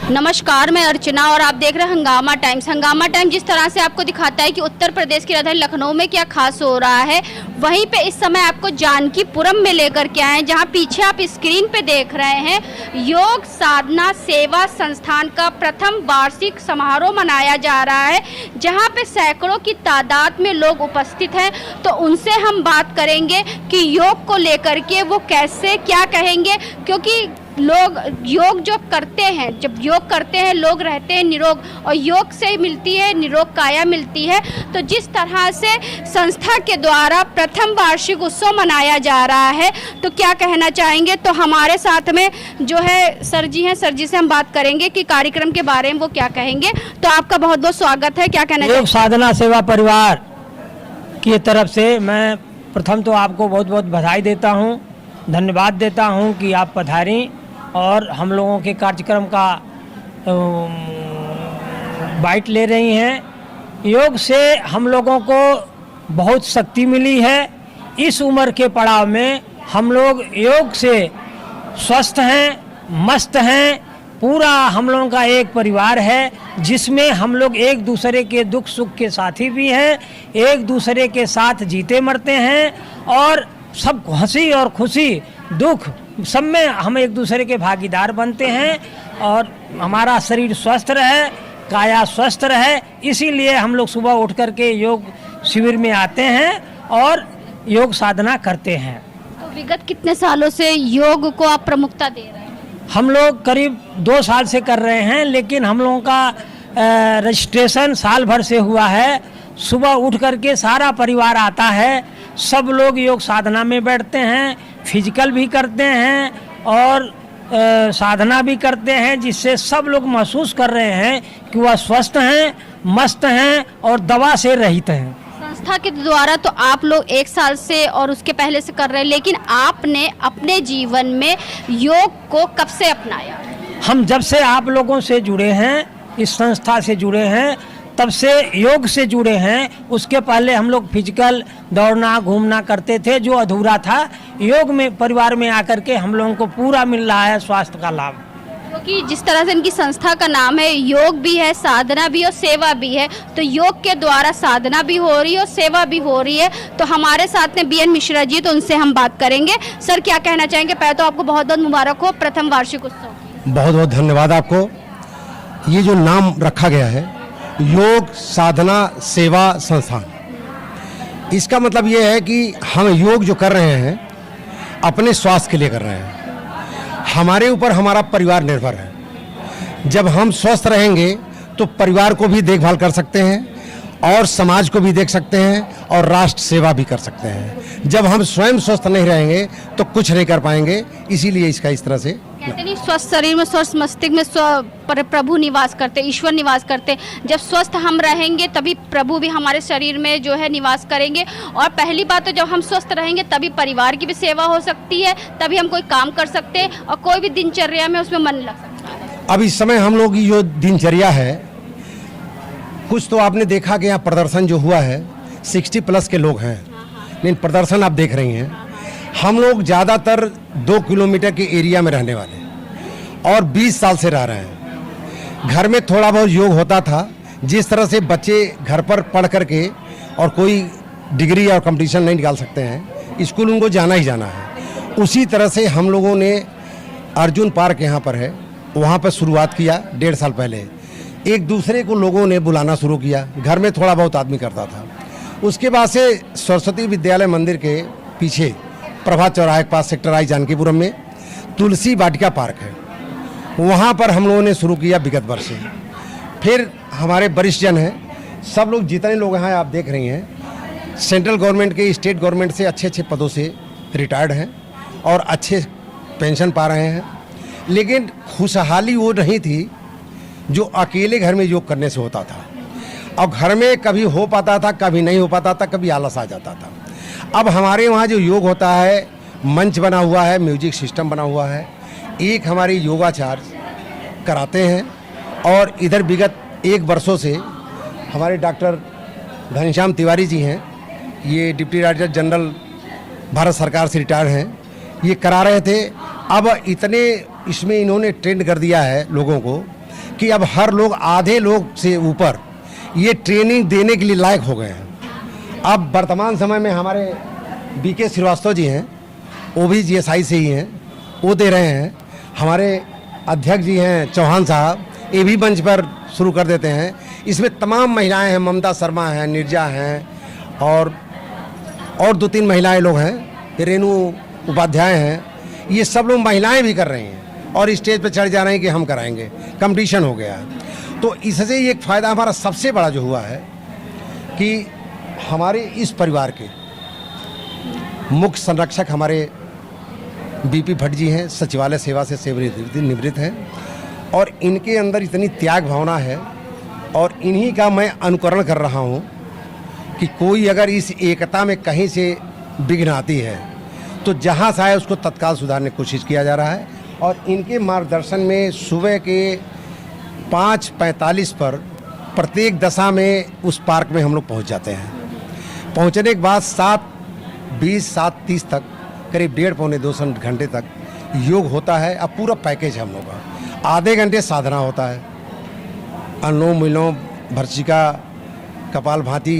नमस्कार, मैं अर्चना और आप देख रहे हैं हंगामा टाइम्स। हंगामा टाइम्स जिस तरह से आपको दिखाता है कि उत्तर प्रदेश की राजधानी लखनऊ में क्या खास हो रहा है, वहीं पे इस समय आपको जानकीपुरम में लेकर के आए हैं, जहां पीछे आप स्क्रीन पे देख रहे हैं योग साधना सेवा संस्थान का प्रथम वार्षिक समारोह मनाया जा रहा है, जहां पे सैकड़ों की तादाद में लोग उपस्थित हैं। तो उनसे हम बात करेंगे कि योग को लेकर के वो कैसे क्या कहेंगे, क्योंकि लोग योग जो करते हैं, जब योग करते हैं लोग रहते हैं निरोग, और योग से मिलती है निरोग काया मिलती है। तो जिस तरह से संस्था के द्वारा प्रथम वार्षिक उत्सव मनाया जा रहा है, तो क्या कहना चाहेंगे। तो हमारे साथ में जो है सर जी हैं, सर जी से हम बात करेंगे कि कार्यक्रम के बारे में वो क्या कहेंगे। तो आपका बहुत बहुत स्वागत है, क्या कहना योग साधना सेवा परिवार की तरफ से मैं प्रथम तो आपको बहुत बहुत बधाई देता हूँ, धन्यवाद देता हूँ कि आप पधारें और हम लोगों के कार्यक्रम का बाइट ले रही हैं। योग से हम लोगों को बहुत शक्ति मिली है। इस उम्र के पड़ाव में हम लोग योग से स्वस्थ हैं, मस्त हैं। पूरा हम लोगों का एक परिवार है, जिसमें हम लोग एक दूसरे के दुख सुख के साथी भी हैं, एक दूसरे के साथ जीते मरते हैं, और सब हंसी और खुशी दुख सब में हम एक दूसरे के भागीदार बनते हैं, और हमारा शरीर स्वस्थ रहे, काया स्वस्थ रहे। इसीलिए हम लोग सुबह उठ कर के योग शिविर में आते हैं और योग साधना करते हैं। तो विगत कितने सालों से योग को आप प्रमुखता दे रहे हैं। हम लोग करीब 2 साल से कर रहे हैं, लेकिन हम लोगों का रजिस्ट्रेशन साल भर से हुआ है। सुबह उठ करके सारा परिवार आता है, सब लोग योग साधना में बैठते हैं, फिजिकल भी करते हैं और साधना भी करते हैं, जिससे सब लोग महसूस कर रहे हैं कि वह स्वस्थ हैं, मस्त हैं और दवा से रहित हैं। संस्था के द्वारा तो आप लोग 1 साल से और उसके पहले से कर रहे हैं, लेकिन आपने अपने जीवन में योग को कब से अपनाया। हम जब से आप लोगों से जुड़े हैं, इस संस्था से जुड़े हैं, तब से योग से जुड़े हैं। उसके पहले हम लोग फिजिकल दौड़ना घूमना करते थे, जो अधूरा था। योग में परिवार में आकर के हम लोगों को पूरा मिल रहा है स्वास्थ्य का लाभ। क्योंकि जिस तरह से इनकी संस्था का नाम है, योग भी है, साधना भी और सेवा भी है, तो योग के द्वारा साधना भी हो रही है और सेवा भी हो रही है। तो हमारे साथ में BN मिश्रा जी, तो उनसे हम बात करेंगे। सर क्या कहना चाहेंगे। पहले तो आपको बहुत बहुत मुबारक हो प्रथम वार्षिक उत्सव। बहुत बहुत धन्यवाद आपको। ये जो नाम रखा गया है योग साधना सेवा संस्थान, इसका मतलब ये है कि हम योग जो कर रहे हैं अपने स्वास्थ्य के लिए कर रहे हैं। हमारे ऊपर हमारा परिवार निर्भर है। जब हम स्वस्थ रहेंगे तो परिवार को भी देखभाल कर सकते हैं और समाज को भी देख सकते हैं और राष्ट्र सेवा भी कर सकते हैं। जब हम स्वयं स्वस्थ नहीं रहेंगे तो कुछ नहीं कर पाएंगे। इसीलिए इसका इस तरह से कहते नहीं, स्वस्थ शरीर में स्वस्थ मस्तिष्क में प्रभु निवास करते, ईश्वर निवास करते। जब स्वस्थ हम रहेंगे तभी प्रभु भी हमारे शरीर में जो है निवास करेंगे। और पहली बात तो जब हम स्वस्थ रहेंगे तभी परिवार की भी सेवा हो सकती है, तभी हम कोई काम कर सकते हैं और कोई भी दिनचर्या में उसमें मन लग सकता है। अब इस समय हम लोग की जो दिनचर्या है, कुछ तो आपने देखा कि यहाँ प्रदर्शन जो हुआ है 60+ के लोग हैं, लेकिन प्रदर्शन आप देख रही हैं। हम लोग ज़्यादातर 2 किलोमीटर के एरिया में रहने वाले और 20 साल से रह रहे हैं। घर में थोड़ा बहुत योग होता था, जिस तरह से बच्चे घर पर पढ़ करके और कोई डिग्री और कंपटीशन नहीं निकाल सकते हैं, स्कूल उनको जाना ही जाना है। उसी तरह से हम लोगों ने अर्जुन पार्क यहाँ पर है, वहाँ पर शुरुआत किया 1.5 साल पहले। एक दूसरे को लोगों ने बुलाना शुरू किया, घर में थोड़ा बहुत आदमी करता था। उसके बाद से सरस्वती विद्यालय मंदिर के पीछे प्रभात चौराहे के पास सेक्टर आई जानकीपुरम में तुलसी वाटिका पार्क है, वहाँ पर हम लोगों ने शुरू किया विगत वर्ष से। फिर हमारे वरिष्ठ जन हैं, सब लोग जितने लोग हैं आप देख रही हैं, सेंट्रल गवर्नमेंट के स्टेट गवर्नमेंट से अच्छे अच्छे पदों से रिटायर्ड हैं और अच्छे पेंशन पा रहे हैं। लेकिन खुशहाली वो नहीं थी जो अकेले घर में योग करने से होता था। अब घर में कभी हो पाता था, कभी नहीं हो पाता था, कभी आलस आ जाता था। अब हमारे वहाँ जो योग होता है, मंच बना हुआ है, म्यूजिक सिस्टम बना हुआ है, एक हमारी योगाचार्य कराते हैं। और इधर विगत 1 वर्षों से हमारे डॉक्टर घनश्याम तिवारी जी हैं, ये डिप्टी डायरेक्टर जनरल भारत सरकार से रिटायर हैं, ये करा रहे थे। अब इतने इसमें इन्होंने ट्रेंड कर दिया है लोगों को कि अब हर लोग, आधे लोग से ऊपर ये ट्रेनिंग देने के लिए लायक हो गए हैं। अब वर्तमान समय में हमारे बीके श्रीवास्तव जी हैं, वो भी जीएसआई से ही हैं, वो दे रहे हैं। हमारे अध्यक्ष जी हैं चौहान साहब, ये भी मंच पर शुरू कर देते हैं। इसमें तमाम महिलाएं हैं, ममता शर्मा हैं, निर्जा हैं, और 2-3 महिलाएं लोग हैं, रेणु उपाध्याय हैं। ये सब लोग महिलाएं भी कर रही हैं और स्टेज पर चढ़ जा रहे हैं कि हम कराएंगे, कंपटीशन हो गया। तो इससे एक फ़ायदा हमारा सबसे बड़ा जो हुआ है कि हमारे इस परिवार के मुख्य संरक्षक हमारे बीपी भट्ट जी हैं, सचिवालय सेवा से सेवानिवृत्त हैं, और इनके अंदर इतनी त्याग भावना है और इन्हीं का मैं अनुकरण कर रहा हूँ कि कोई अगर इस एकता में कहीं से विघ्न आती है तो जहाँ से आए उसको तत्काल सुधारने की कोशिश किया जा रहा है। और इनके मार्गदर्शन में सुबह के 5:45 पर प्रत्येक दशा में उस पार्क में हम लोग पहुँच जाते हैं। पहुँचने के बाद 7:20 7:30 तक करीब 1.5-2 घंटे तक योग होता है। अब पूरा पैकेज है हम लोग का। आधे घंटे साधना होता है, अनुलोम विलोम, भर्सिका, कपालभाति,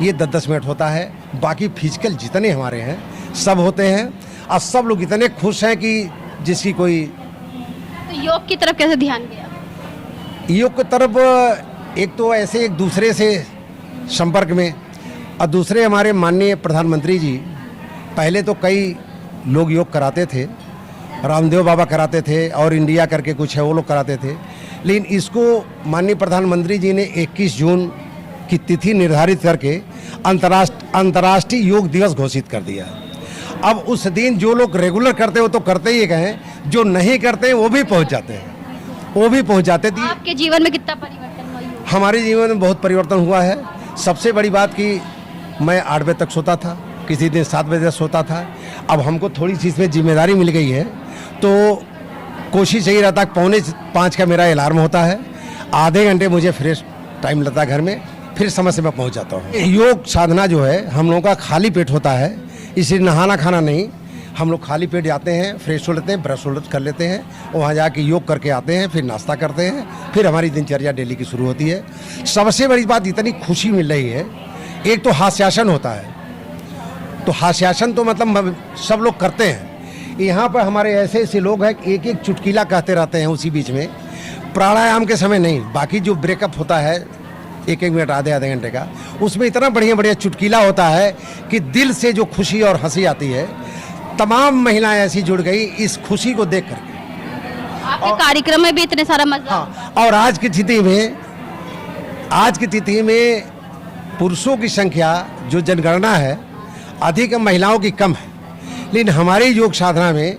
ये 10-10 मिनट होता है। बाकी फिजिकल जितने हमारे हैं सब होते हैं। और सब लोग इतने खुश हैं कि जिसकी कोई तो योग की तरफ कैसे ध्यान दिया? योग की तरफ एक तो ऐसे एक दूसरे से संपर्क में, और दूसरे हमारे माननीय प्रधानमंत्री जी, पहले तो कई लोग योग कराते थे, रामदेव बाबा कराते थे और इंडिया करके कुछ है वो लोग कराते थे, लेकिन इसको माननीय प्रधानमंत्री जी ने 21 जून की तिथि निर्धारित करके अंतर्राष्ट्रीय योग दिवस घोषित कर दिया। अब उस दिन जो लोग रेगुलर करते हो तो करते ही गए, जो नहीं करते वो भी पहुंच जाते हैं, वो भी पहुंच जाते थे। आपके जीवन में कितना परिवर्तन हुआ योग? हमारे जीवन में बहुत परिवर्तन हुआ है। सबसे बड़ी बात कि मैं 8 बजे तक सोता था, किसी दिन 7 बजे तक सोता था। अब हमको थोड़ी सी इसमें जिम्मेदारी मिल गई है तो कोशिश यही रहता है 4:45 का मेरा अलार्म होता है, आधे घंटे मुझे फ्रेश टाइम लगता है घर में, फिर समय से मैं पहुंच जाता हूँ। योग साधना जो है हम लोगों का खाली पेट होता है, इसलिए नहाना खाना नहीं, हम लोग खाली पेट जाते हैं, फ्रेश हो लेते हैं, ब्रश कर लेते हैं, वहाँ जाके योग करके आते हैं, फिर नाश्ता करते हैं, फिर हमारी दिनचर्या डेली की शुरू होती है। सबसे बड़ी बात इतनी खुशी मिल रही है, एक तो हास्यासन होता है, तो हास्यासन तो मतलब सब लोग करते हैं। यहाँ पर हमारे ऐसे ऐसे लोग हैं एक एक चुटकीला कहते रहते हैं उसी बीच में, प्राणायाम के समय नहीं, बाकी जो ब्रेकअप होता है 1-1 मिनट आधे घंटे का, उसमें इतना बढ़िया चुटकीला होता है कि दिल से जो खुशी और हंसी आती है। तमाम महिलाएं ऐसी जुड़ गई इस खुशी को देख कर। आपके कार्यक्रम में भी इतने सारा मजा। हाँ, और आज की तिथि में पुरुषों की संख्या जो जनगणना है अधिक, महिलाओं की कम है, लेकिन हमारी योग साधना में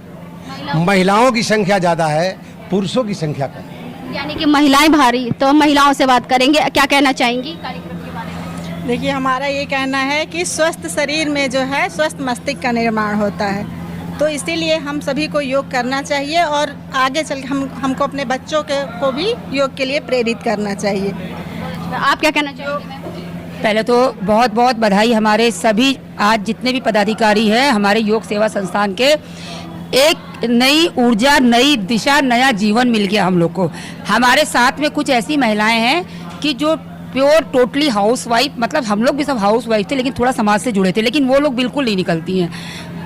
महिलाओं की संख्या ज़्यादा है, पुरुषों की संख्या कम है। यानी कि महिलाएं भारी। तो हम महिलाओं से बात करेंगे, क्या कहना चाहेंगी कार्यक्रम के बारे में? देखिए, हमारा ये कहना है कि स्वस्थ शरीर में जो है स्वस्थ मस्तिष्क का निर्माण होता है, तो इसीलिए हम सभी को योग करना चाहिए और आगे चल हमको अपने बच्चों को भी योग के लिए प्रेरित करना चाहिए। आप क्या कहना चाहेंगे? पहले तो बहुत बहुत बधाई हमारे सभी आज जितने भी पदाधिकारी हैं हमारे योग सेवा संस्थान के। एक नई ऊर्जा, नई दिशा, नया जीवन मिल गया हम लोग को। हमारे साथ में कुछ ऐसी महिलाएं हैं कि जो प्योर टोटली हाउसवाइफ, मतलब हम लोग भी सब हाउसवाइफ थे लेकिन थोड़ा समाज से जुड़े थे, लेकिन वो लोग बिल्कुल नहीं निकलती हैं।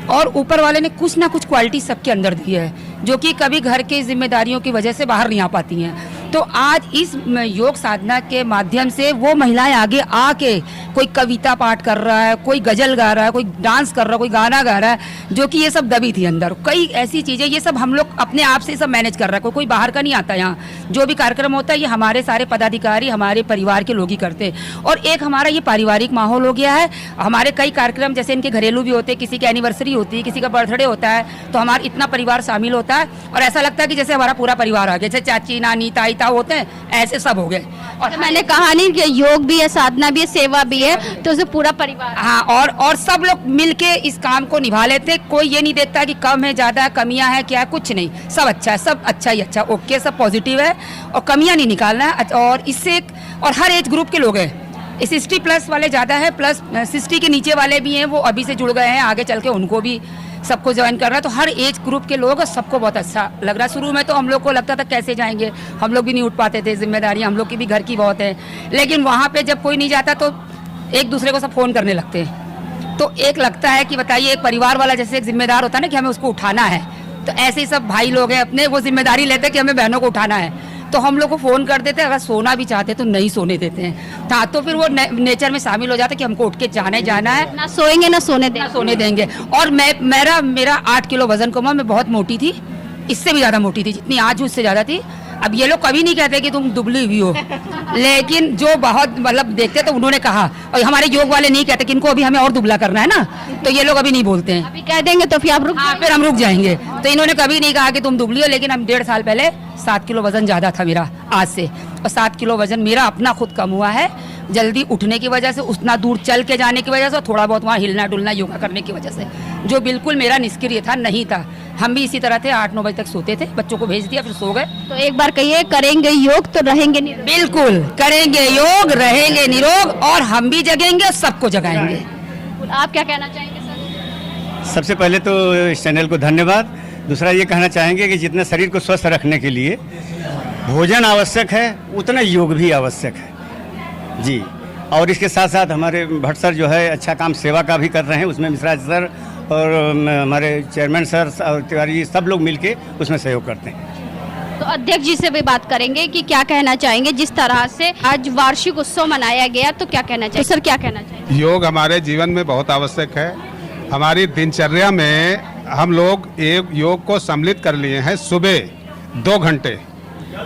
और ऊपर वाले ने कुछ ना कुछ क्वालिटी सबके अंदर दी है जो कि कभी घर की जिम्मेदारियों की वजह से बाहर नहीं आ पाती हैं। तो आज इस योग साधना के माध्यम से वो महिलाएं आगे आके कोई कविता पाठ कर रहा है, कोई गजल गा रहा है, कोई डांस कर रहा है, कोई गाना गा रहा है, जो कि ये सब दबी थी अंदर। कई ऐसी चीज़ें ये सब हम लोग अपने आप से सब मैनेज कर रहा है, कोई बाहर का नहीं आता। यहाँ जो भी कार्यक्रम होता है ये हमारे सारे पदाधिकारी, हमारे परिवार के लोग ही करते हैं। और एक हमारा ये पारिवारिक माहौल हो गया है। हमारे कई कार्यक्रम जैसे इनके घरेलू भी होते हैं, किसी की एनिवर्सरी होती है, किसी का बर्थडे होता है, तो हमारा इतना परिवार शामिल होता है और ऐसा लगता है कि जैसे हमारा पूरा परिवार आ गया, जैसे चाची, नानी, ताई, ताऊ होते हैं, ऐसे सब हो गए। और तो मैंने कहा नहीं कि योग भी है, साधना भी है, सेवा भी है, तो उसे पूरा परिवार। हाँ, और सब लोग मिलके इस काम को निभा लेते हैं। कोई ये नहीं देखता कि कम है, ज़्यादा है, कमियां है, क्या है, कुछ नहीं, सब अच्छा है, सब अच्छा ही अच्छा, ओके, सब पॉजिटिव है और कमियां नहीं निकालना है। और इससे और हर एज ग्रुप के लोग हैं, 60+ वाले ज़्यादा है, प्लस 60 के नीचे वाले भी हैं, वो अभी से जुड़ गए हैं, आगे चल के उनको भी सबको ज्वाइन कर रहा है, तो हर एज ग्रुप के लोग, सबको बहुत अच्छा लग रहा है। शुरू में तो हम लोग को लगता था कैसे जाएंगे, हम लोग भी नहीं उठ पाते थे, जिम्मेदारियाँ हम लोग की भी घर की बहुत है, लेकिन वहाँ पे जब कोई नहीं जाता तो एक दूसरे को सब फ़ोन करने लगते हैं। तो एक लगता है कि बताइए, एक परिवार वाला जैसे एक जिम्मेदार होता है ना कि हमें उसको उठाना है, तो ऐसे ही सब भाई लोग हैं अपने, वो जिम्मेदारी लेते हैं कि हमें बहनों को उठाना है, तो हम लोग को फ़ोन कर देते हैं। अगर सोना भी चाहते तो नहीं सोने देते हैं, था तो फिर वो नेचर में शामिल हो जाता है कि हमको उठ के जाना ही जाना है, ना सोएंगे ना सोने देंगे। और मेरा 8 किलो वजन कमा, मैं बहुत मोटी थी, इससे भी ज़्यादा मोटी थी, जितनी आज हूँ उससे ज़्यादा थी। अब ये लोग कभी नहीं कहते कि तुम दुबली हुई हो, लेकिन जो बहुत मतलब देखते तो उन्होंने कहा, और हमारे योग वाले नहीं कहते कि इनको अभी हमें और दुबला करना है ना, तो ये लोग अभी नहीं बोलते हैं। अभी कह देंगे तो फिर आप रुक फिर हम रुक जाएंगे। तो इन्होंने कभी नहीं कहा कि तुम दुबली हो, लेकिन हम 1.5 साल पहले 7 किलो वजन ज़्यादा था मेरा आज से, और 7 किलो वजन मेरा अपना खुद कम हुआ है, जल्दी उठने की वजह से, उतना दूर चल के जाने की वजह से, थोड़ा बहुत वहाँ हिलना डुलना योगा करने की वजह से, जो बिल्कुल मेरा निष्क्रिय था, नहीं था। हम भी इसी तरह थे, 8-9 बजे तक सोते थे, बच्चों को भेज दिया, फिर सो गए। तो एक बार कहिए, करेंगे योग तो रहेंगे निरोग। बिल्कुल करेंगे योग, रहेंगे निरोग, और हम भी जगेंगे और सबको जगाएंगे। आप क्या कहना चाहेंगे सर? सबसे पहले तो इस चैनल को धन्यवाद। दूसरा ये कहना चाहेंगे कि जितना शरीर को स्वस्थ रखने के लिए भोजन आवश्यक है, उतना योग भी आवश्यक है जी। और इसके साथ साथ हमारे भट्ट सर जो है अच्छा काम सेवा का भी कर रहे हैं, उसमें मिश्रा सर और हमारे चेयरमैन सर और तिवारी जी सब लोग मिलके उसमें सहयोग करते हैं। तो अध्यक्ष जी से भी बात करेंगे कि क्या कहना चाहेंगे, जिस तरह से आज वार्षिक उत्सव मनाया गया, तो क्या कहना चाहिए? तो सर क्या कहना चाहिए? योग हमारे जीवन में बहुत आवश्यक है। हमारी दिनचर्या में हम लोग एक योग को सम्मिलित कर लिए हैं। सुबह 2 घंटे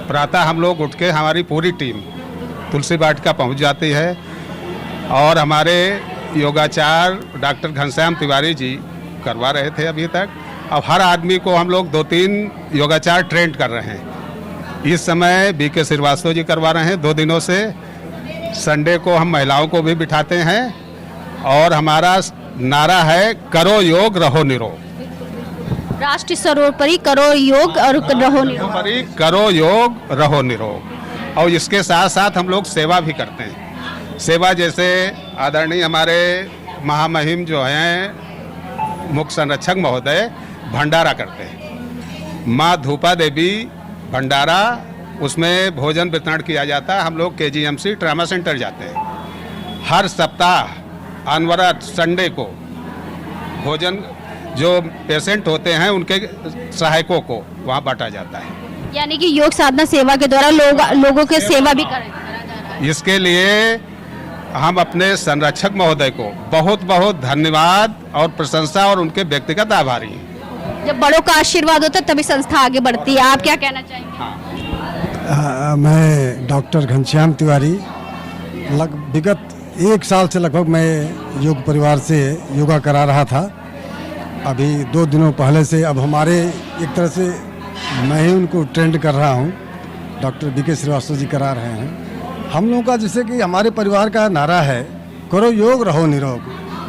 प्रातः हम लोग उठ के, हमारी पूरी टीम तुलसी वाटिका पहुंच जाती है, और हमारे योगाचार्य डॉक्टर घनश्याम तिवारी जी करवा रहे थे अभी तक। अब हर आदमी को हम लोग 2-3 योगाचार्य ट्रेंड कर रहे हैं। इस समय बीके श्रीवास्तव जी करवा रहे हैं 2 दिनों से। संडे को हम महिलाओं को भी बिठाते हैं, और हमारा नारा है करो योग रहो निरोग। राष्ट्रीय सर्वोपरि करो योग और रहो निरोग। सर्वोपरि करो योग रहो निरोग। और इसके साथ साथ हम लोग सेवा भी करते हैं। सेवा जैसे आदरणीय हमारे महामहिम जो हैं मुख्य संरक्षक महोदय भंडारा करते हैं, माँ धूपा देवी भंडारा, उसमें भोजन वितरण किया जाता है। हम लोग KGMC ट्रामा सेंटर जाते हैं। हर सप्ताह अनवरत संडे को भोजन जो पेशेंट होते हैं उनके सहायकों को वहाँ बांटा जाता है। यानी कि योग साधना सेवा के द्वारा लोगों के सेवा भी करें। इसके लिए हम अपने संरक्षक महोदय को बहुत बहुत धन्यवाद और प्रशंसा और उनके व्यक्तिगत आभारी हैं। जब बड़ों का आशीर्वाद होता है तभी संस्था आगे बढ़ती है। आप क्या कहना चाहेंगे? मैं डॉक्टर घनश्याम तिवारी, विगत 1 साल से लगभग मैं योग परिवार से योगा करा रहा था। अभी 2 दिनों पहले से अब हमारे एक तरह से मैं ही उनको ट्रेंड कर रहा हूँ, डॉक्टर बीके श्रीवास्तव जी करा रहे हैं। हम लोगों का जैसे कि हमारे परिवार का नारा है करो योग रहो निरोग।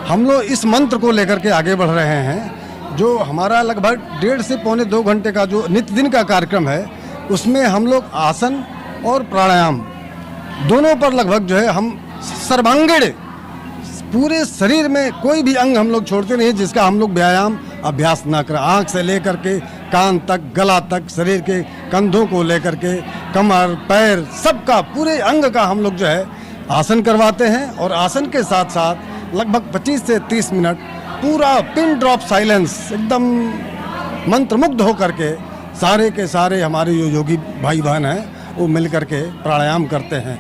हम लोग इस मंत्र को लेकर के आगे बढ़ रहे हैं। जो हमारा लगभग 1.5 से पौने 2 घंटे का जो नित्य दिन का कार्यक्रम है, उसमें हम लोग आसन और प्राणायाम दोनों पर लगभग जो है हम सर्वांगीण पूरे शरीर में कोई भी अंग हम लोग छोड़ते नहीं जिसका हम लोग व्यायाम अभ्यास ना करें। आँख से लेकर के कान तक, गला तक, शरीर के कंधों को लेकर के कमर, पैर, सबका पूरे अंग का हम लोग जो है आसन करवाते हैं। और आसन के साथ साथ लगभग 25 से 30 मिनट पूरा पिन ड्रॉप साइलेंस, एकदम मंत्रमुग्ध होकर के सारे के सारे हमारे जो योगी भाई बहन हैं वो मिल करके प्राणायाम करते हैं।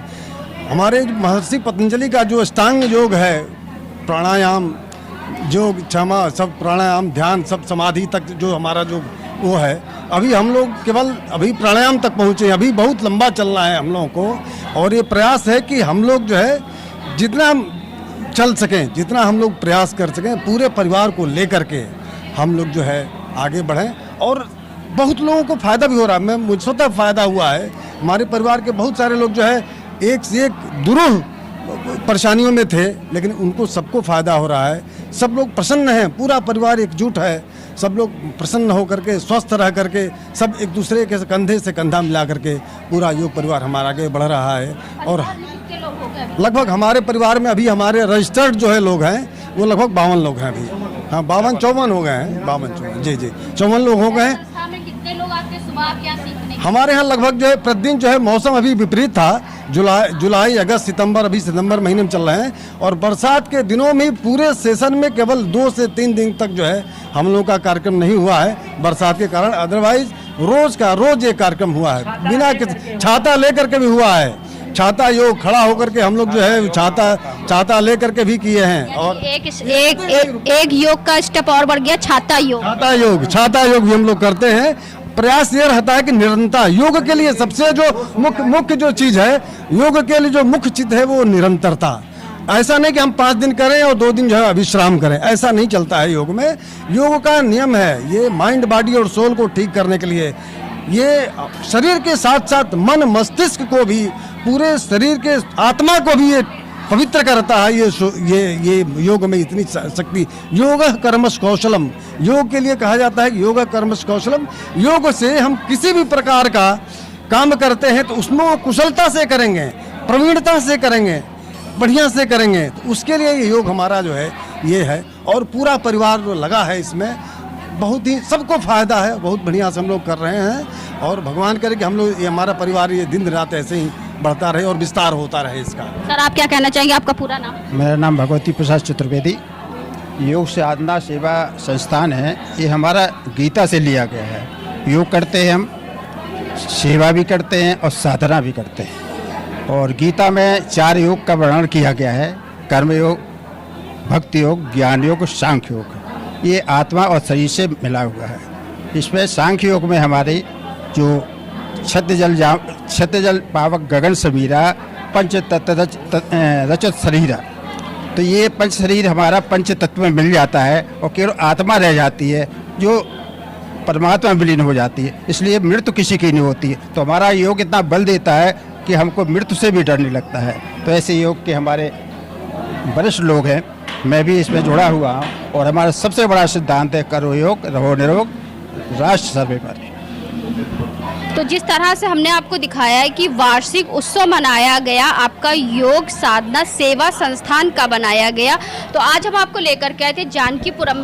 हमारे महर्षि पतंजलि का जो अष्टांग योग है, प्राणायाम, योग, क्षमा, सब प्राणायाम, ध्यान, सब समाधि तक जो हमारा जो वो है, अभी हम लोग केवल अभी प्राणायाम तक पहुँचे। अभी बहुत लंबा चलना है हम लोगों को, और ये प्रयास है कि हम लोग जो है जितना चल सकें, जितना हम लोग प्रयास कर सकें, पूरे परिवार को लेकर के हम लोग जो है आगे बढ़ें। और बहुत लोगों को फ़ायदा भी हो रहा है। मैं मुझे स्वतः फ़ायदा हुआ है। हमारे परिवार के बहुत सारे लोग जो है एक से एक दुरूह परेशानियों में थे, लेकिन उनको सबको फ़ायदा हो रहा है। सब लोग प्रसन्न हैं, पूरा परिवार एकजुट है। सब लोग प्रसन्न होकर के, स्वस्थ रह करके, सब एक दूसरे के कंधे से कंधा मिला करके पूरा योग परिवार हमारा आगे बढ़ रहा है। और लगभग हमारे परिवार में अभी हमारे रजिस्टर्ड जो है लोग हैं वो लगभग 52 लोग हैं अभी। हाँ 52-54 हो गए हैं, 52-54 जी 54 लोग हो गए हैं। संस्था में कितने लोग आते हैं सुबह आप क्या सीखने? हमारे यहाँ लगभग जो है प्रतिदिन जो है, मौसम अभी विपरीत था, जुलाई अगस्त सितंबर, अभी सितंबर महीने में चल रहे हैं, और बरसात के दिनों में पूरे सेशन में केवल 2 से 3 दिन तक जो है हम लोग का कार्यक्रम नहीं हुआ है बरसात के कारण। अदरवाइज रोज ये कार्यक्रम हुआ है, बिना छाता लेकर के भी हुआ है। छाता योग खड़ा होकर के हम लोग जो है छाता लेकर के भी किए हैं। और एक योग का स्टेप और बढ़ गया, छाता योग भी हम लोग करते हैं। प्रयास ये रहता है कि निरंतर योग के लिए सबसे जो मुख्य जो चीज है, योग के लिए जो मुख्य चीज है वो निरंतरता। ऐसा नहीं कि हम 5 दिन करें और 2 दिन जो है विश्राम करें, ऐसा नहीं चलता है योग में। योग का नियम है, ये माइंड बॉडी और सोल को ठीक करने के लिए, ये शरीर के साथ साथ मन मस्तिष्क को भी, पूरे शरीर के आत्मा को भी ये पवित्र करता है। ये योग में इतनी शक्ति। योग कर्मस कौशलम, योग के लिए कहा जाता है कि योग कर्मस कौशलम। योग से हम किसी भी प्रकार का काम करते हैं तो उसमें कुशलता से करेंगे, प्रवीणता से करेंगे, बढ़िया से करेंगे, तो उसके लिए ये योग हमारा जो है ये है। और पूरा परिवार जो लगा है इसमें, बहुत ही सबको फायदा है, बहुत बढ़िया से हम लोग कर रहे हैं। और भगवान करे कि हम लोग, ये हमारा परिवार ये दिन रात ऐसे ही बढ़ता रहे और विस्तार होता रहे इसका। सर आप क्या कहना चाहेंगे, आपका पूरा नाम? मेरा नाम भगवती प्रसाद चतुर्वेदी। योग साधना सेवा संस्थान है, ये हमारा गीता से लिया गया है। योग करते हैं हम, सेवा भी करते हैं और साधना भी करते हैं। और गीता में 4 योग का वर्णन किया गया है, कर्म योग, भक्ति योग, ज्ञान योग, सांख्य योग। ये आत्मा और शरीर से मिला हुआ है। इसमें सांख्य योग में हमारे जो छत जल पावक गगन समीरा पंच तत्व रचत शरीरा, तो ये पंच शरीर हमारा पंच तत्व में मिल जाता है और केवल आत्मा रह जाती है जो परमात्मा में विलीन हो जाती है। इसलिए मृत्यु किसी की नहीं होती है। तो हमारा योग इतना बल देता है कि हमको मृत्यु से भी डर नहीं लगता है। तो ऐसे योग के हमारे वरिष्ठ लोग हैं, मैं भी इसमें जुड़ा हुआ हूँ। और हमारा सबसे बड़ा सिद्धांत है करो योग रहो निरोग, राष्ट्र सर्वोपरि। तो जिस तरह से हमने आपको दिखाया है कि वार्षिक उत्सव मनाया गया, आपका योग साधना सेवा संस्थान का बनाया गया, तो आज हम आपको लेकर के आए थे जानकीपुरम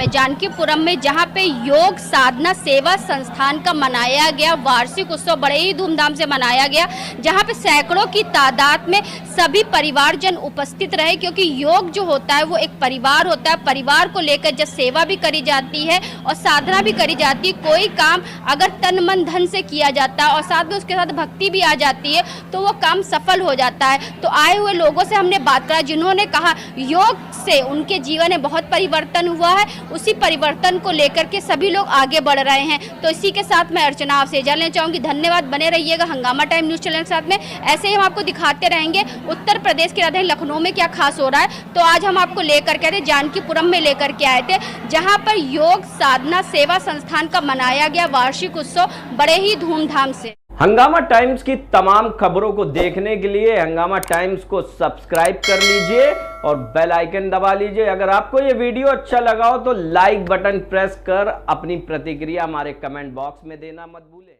में जहां पे योग साधना सेवा संस्थान का मनाया गया वार्षिक उत्सव बड़े ही धूमधाम से मनाया गया, जहां पे सैकड़ों की तादाद में सभी परिवारजन उपस्थित रहे। क्योंकि योग जो होता है वो एक परिवार होता है, परिवार को लेकर जब सेवा भी करी जाती है और साधना भी करी जाती है। कोई काम अगर तन मन धन से किया जाता है और साथ में उसके साथ भक्ति भी आ जाती है तो वो काम सफल हो जाता है। तो आए हुए लोगों से हमने बात करा जिन्होंने कहा योग से उनके जीवन में बहुत परिवर्तन हुआ है, उसी परिवर्तन को लेकर के सभी लोग आगे बढ़ रहे हैं। तो इसी के साथ मैं अर्चना आपसे इजाजत लेना चाहूँगी। धन्यवाद, बने रहिएगा हंगामा टाइम न्यूज़ चैनल के साथ में। ऐसे ही हम आपको दिखाते रहेंगे उत्तर प्रदेश की राजधानी लखनऊ में क्या खास हो रहा है। तो आज हम आपको लेकर के जानकीपुरम में लेकर के आए थे, जहाँ पर योग साधना सेवा संस्थान का मनाया गया वार्षिक उत्सव बड़े ही धूमधाम से। हंगामा टाइम्स की तमाम खबरों को देखने के लिए हंगामा टाइम्स को सब्सक्राइब कर लीजिए और बेल आइकन दबा लीजिए। अगर आपको ये वीडियो अच्छा लगा हो तो लाइक बटन प्रेस कर अपनी प्रतिक्रिया हमारे कमेंट बॉक्स में देना मत भूलें।